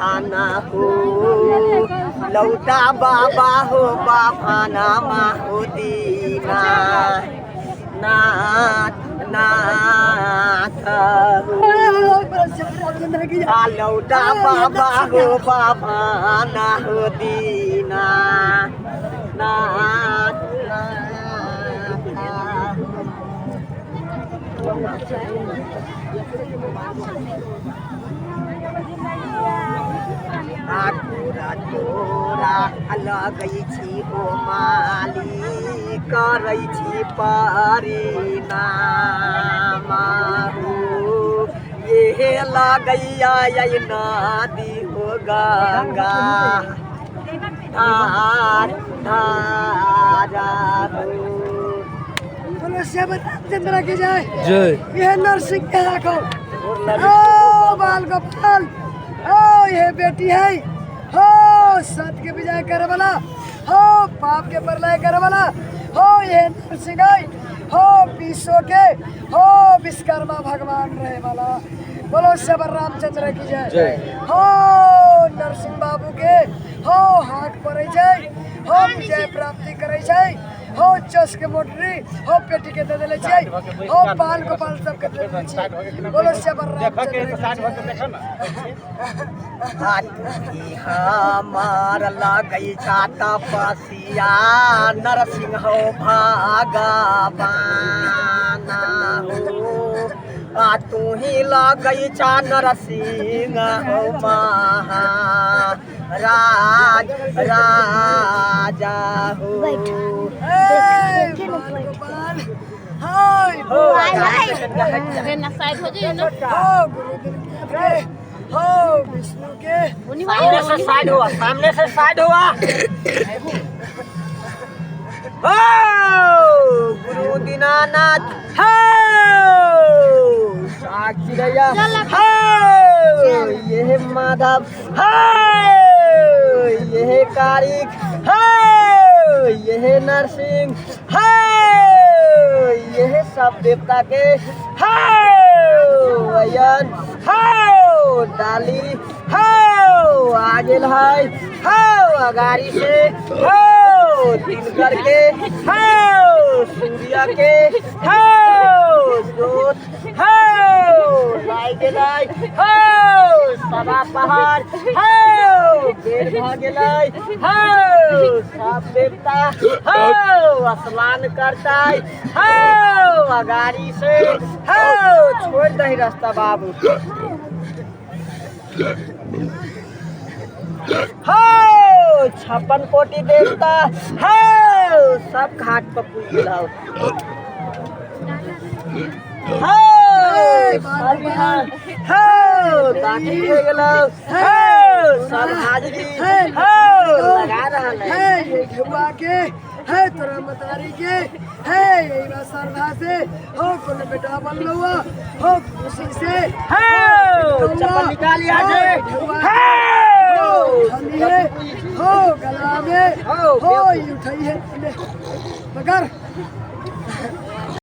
थाना हो लौटा बाबा हो बाफाना मा हो दीना नाथ नाथ लौटा बाबा हो बाफाना हो दीना नाथ आकुरा तोरा लगै छी हो माली करै छी परिणाम हो ये लगैया नदी हो गंगा धार धारा हो रामचंद्र की जय जय ये नरसिंह के राखो ओ बाल गोपाल ओ ये बेटी है हो सत के विजय करे वाला हो पाप के प्रलय करे वाला हो ये नरसिंह हो विश्व के हो विश्वकर्मा भगवान रहे वाला बोलो सबर रामचंद्र की जय हो नरसिंह बाबू के हो हाथ पड़े जय हो विजय प्राप्ति करे जय हो चस के मोटरी हो पेटी के दे देले छै हो पाल गोपाल सब के दे देले छै बोलो सबर हमार लगै छाता पसिया नरसिंह हो भगवान हो आ तू ही लगै छा नरसिंह हो महाराज राजा हो हाय हो हो विष्णु के सामने से साइड हुआ हो गुरु दीनानाथ हो साक्षी रैया हो ये माधव हो ये कारिक हो ये नरसिंह हो ये सब देवता के हो अयन हो डाली हो आगे है हो अगाड़ी से हो दिन करके हो सूर्य के हो जोत हो लाई गेलाई हो सदा पहाड़ हो पेड़ भ गेलाई हो सब देवता हो स्नान करता हो अगाड़ी से हो छोड़ दही रास्ता बाबू हो 56 कोटि देवता हो सब घाट पर पूज लाओ हो हो दाढ़ी हो गेलो हो सब हाजरी हो लगा रहल है ये घुआ के है तोरा मतारी के है यही बात श्रद्धा से हो कोनो बेटा बन लुआ हो खुशी से हो चप्पल निकालिया जे हो गला में हो उठाई है मगर